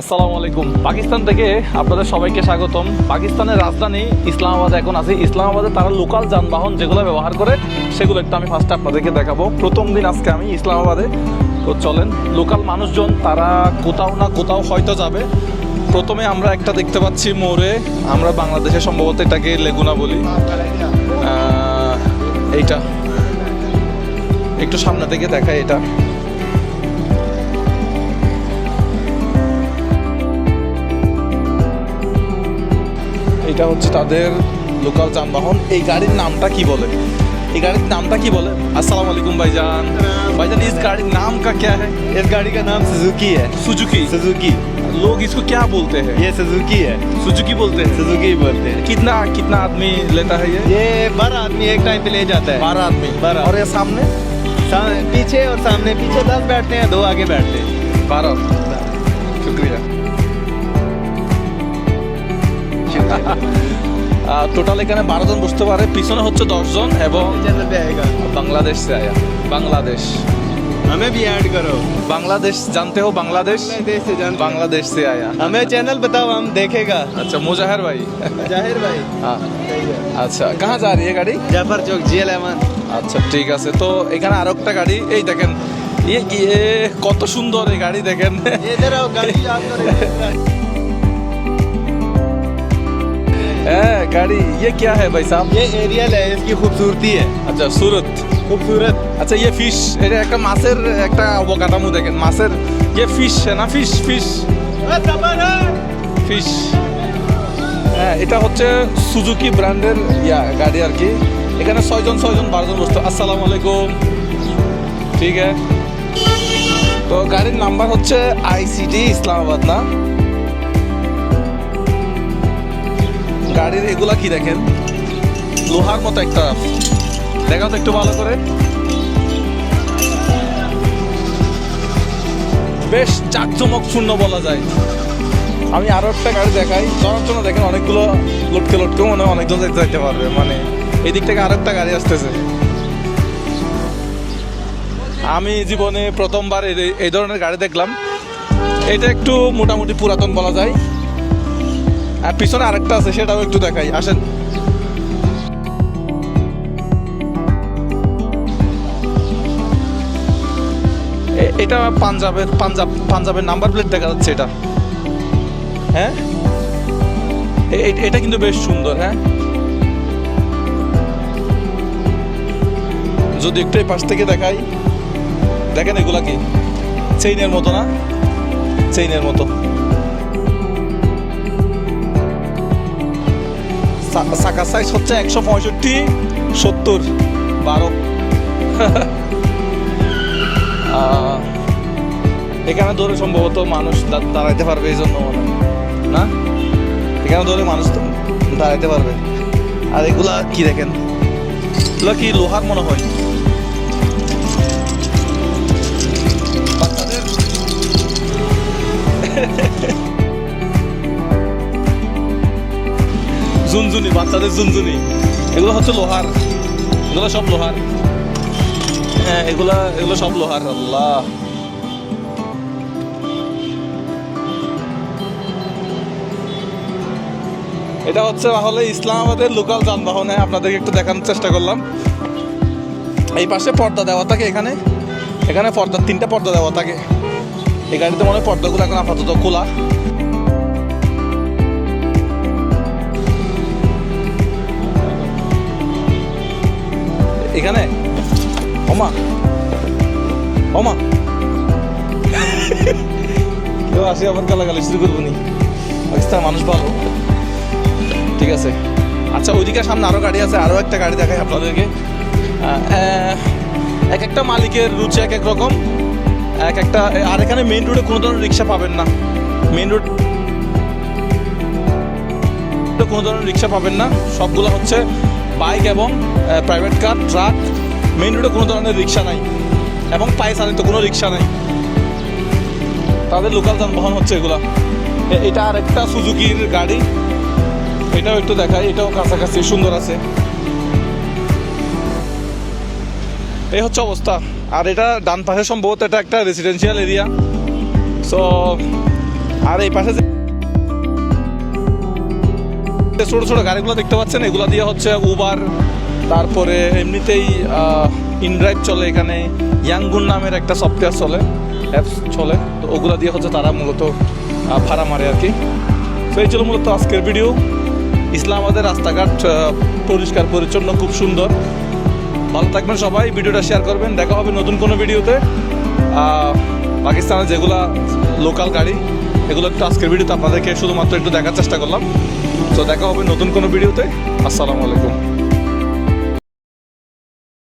আসসালামু আলাইকুম। পাকিস্তান থেকে আপনাদের সবাইকে স্বাগতম। পাকিস্তানের রাজধানী ইসলামাবাদে এখন আছি। ইসলামাবাদে তারা লোকাল যানবাহন যেগুলো ব্যবহার করে সেগুলো একটু আমি ফার্স্টে আপনাদেরকে দেখাবো। প্রথম দিন আজকে আমি ইসলামাবাদে। তো চলেন, লোকাল মানুষজন তারা কোথাও না কোথাও হয়তো যাবে। প্রথমে আমরা একটা দেখতে পাচ্ছি মোড়ে, আমরা বাংলাদেশে সম্ভবত এটাকে লেগুনা বলি। এইটা একটু সামনে থেকে দেখায়, এটা এটা হচ্ছে তাদের লোকাল যানবাহন। এই গাড়ির নামটা কি বলে? এই গাড়ির नामটা কি বলে? अस्सलाम वालेकुम भाईजान। भाईजान इस गाड़ी नाम का क्या है? इस गाड़ी का नाम सुजुकी है। सुजुकी। सुजुकी लोग इसको क्या बोलते हैं? ये सुजुकी है। सुजुकी बोलते हैं। सुजुकी बोलते हैं। कितना कितना आदमी लेता है ये 12 आदमी एक टाइम पे ले जाता है। 12 आदमी। 12। और ये सामने पीछे और सामने, पीछे 10 बैठते हैं, 2 आगे बैठते हैं। 12। शुक्रिया। টোটাল এখানে 12 জন বসতে পারে, পিছনে হচ্ছে 10 জন এবং चैनल पे आएगा। बांग्लादेश से आया। बांग्लादेश। हमें भी ऐड करो। बांग्लादेश जानते हो? बांग्लादेश बांग्लादेश से जानते हैं। बांग्लादेश से आया। हमें चैनल बताओ, हम देखेगा। अच्छा, मुजाहिर भाई। जाहिर भाई। हाँ, আচ্ছা, कहाँ जा रही है गाड़ी? जाफर चौक GL-1। আচ্ছা, ঠিক আছে। তো এখানে আরো একটা গাড়ি, এই দেখেন, ইয়ে কত সুন্দর এই গাড়ি, দেখেন। इधर आओ, गाड़ी याद करो। गाड़ी ये क्या है भाई साहब? ये एरियल है, इसकी खूबसूरती है। আচ্ছা, সুরত। खूबसूरत। আচ্ছা, ये ফিশ, এটা একটা মাছের একটা অবকাঠামো, দেখেন মাছের। ये ফিশ না, ফিশ ফিশ ফিশ। হ্যাঁ, এটা হচ্ছে সুজুকি ব্র্যান্ডের গাড়ি আর কি। এখানে 6 জন 12 জন বসতো। আসসালামু আলাইকুম। ঠিক আছে। তো গাড়ির নাম্বার হচ্ছে ICD ইসলামাবাদ না? গাড়ির এগুলা কি দেখেন, লোহার মতো একটা, দেখাও তো একটু ভালো করে। বেশ চাকচমক শূন্য বলা যায়। আমি আরো একটা গাড়ি দেখাই ধরার জন্য, দেখেন অনেকগুলো লটকে লটকে, মনে হয় অনেকজন যাইতে পারবে। মানে এই দিক থেকে আরো একটা গাড়ি আসতেছে। আমি জীবনে প্রথমবার এই ধরনের গাড়ি দেখলাম। এটা একটু মোটামুটি পুরাতন বলা যায়। আর পিছনে আরেকটা আছে, সেটাও একটু দেখাই, আসেন। এটা পাঞ্জাবের নাম্বার প্লেট দেখা যাচ্ছে এটা। হ্যাঁ, এটা কিন্তু বেশ সুন্দর। হ্যাঁ, যদি একটু এই পাশ থেকে দেখাই, দেখেন এগুলা কি চেইনের মতো না? চেইনের মতো। চাকা সাইজ হচ্ছে 165, 70, 12। এখানে ধরে সম্ভবত মানুষ দাঁড়াইতে পারবে, এই জন্য না, এখানে ধরে মানুষ দাঁড়াইতে পারবে। আর এগুলা কি দেখেন, এগুলা কি লোহার মনে হয়। বাচ্চাদের ঝুনঝুনি, বাচ্চাদের ঝুনঝুনি, এগুলো হচ্ছে লোহার। এগুলো সব লোহার। হ্যাঁ, এগুলো সব লোহার। আল্লাহ, এটা হচ্ছে তাহলে ইসলামাবাদের লোকাল যানবাহন। আপনাদেরকে একটু দেখানোর চেষ্টা করলাম। এই পাশে পর্দা দেওয়া থাকে, এখানে পর্দা, 3টা পর্দা দেওয়া থাকে। এই গাড়িতে মনে হয় পর্দাগুলো এখন আপাতত খোলা। এখানে ওমা কেউ আসে আবার গালাগালি শুরু করবো নি। পাকিস্তান মানুষ ভালো, ঠিক আছে। আচ্ছা, ওইদিকে সামনে আরো গাড়ি আছে, আরো একটা গাড়ি দেখাই আপনাদেরকে। এক একটা মালিকের রুচি এক এক রকম, এক একটা। আর এখানে মেইন রোডে কোনো ধরনের রিক্সা পাবেন না। মেইন রোড কোনো ধরনের রিক্সা পাবেন না। সবগুলো হচ্ছে বাইক এবং প্রাইভেট কার, ট্রাক। মেইন রোডে কোনো ধরনের রিক্সা নাই এবং পায়ে চালিত কোনো রিক্সা নাই। তাদের লোকাল যানবাহন হচ্ছে এগুলা। এটা আর একটা সুজুকির গাড়ি, এটাও একটু দেখাই। এটাও কাছাকাছি সুন্দর আছে। এই হচ্ছে অবস্থা। আর এটা ডান পাশে সম্ভবত এটা একটা রেসিডেন্সিয়াল এরিয়া। সো আর এই পাশে যে ছোট ছোট গাড়িগুলো দেখতে পাচ্ছেন, এগুলো দিয়ে হচ্ছে উবার, তারপরে এমনিতেই ইনড্রাইভ চলে এখানে, ইয়াংগুন নামের একটা সফটওয়্যার চলে, অ্যাপস চলে, তো ওগুলো দিয়ে হচ্ছে তারা মূলত ভাড়া মারে আর কি। তো এই ছিল মূলত আজকের ভিডিও। ইসলামাবাদের রাস্তাঘাট পরিষ্কার পরিচ্ছন্ন, খুব সুন্দর। ভালো থাকবেন সবাই, ভিডিওটা শেয়ার করবেন। দেখা হবে নতুন কোনো ভিডিওতে। পাকিস্তানের যেগুলা লোকাল গাড়ি, এগুলো একটু আজকের ভিডিওতে আপনাদেরকে শুধুমাত্র একটু দেখার চেষ্টা করলাম। তো দেখা হবে নতুন কোনো ভিডিওতে। আসসালামু আলাইকুম।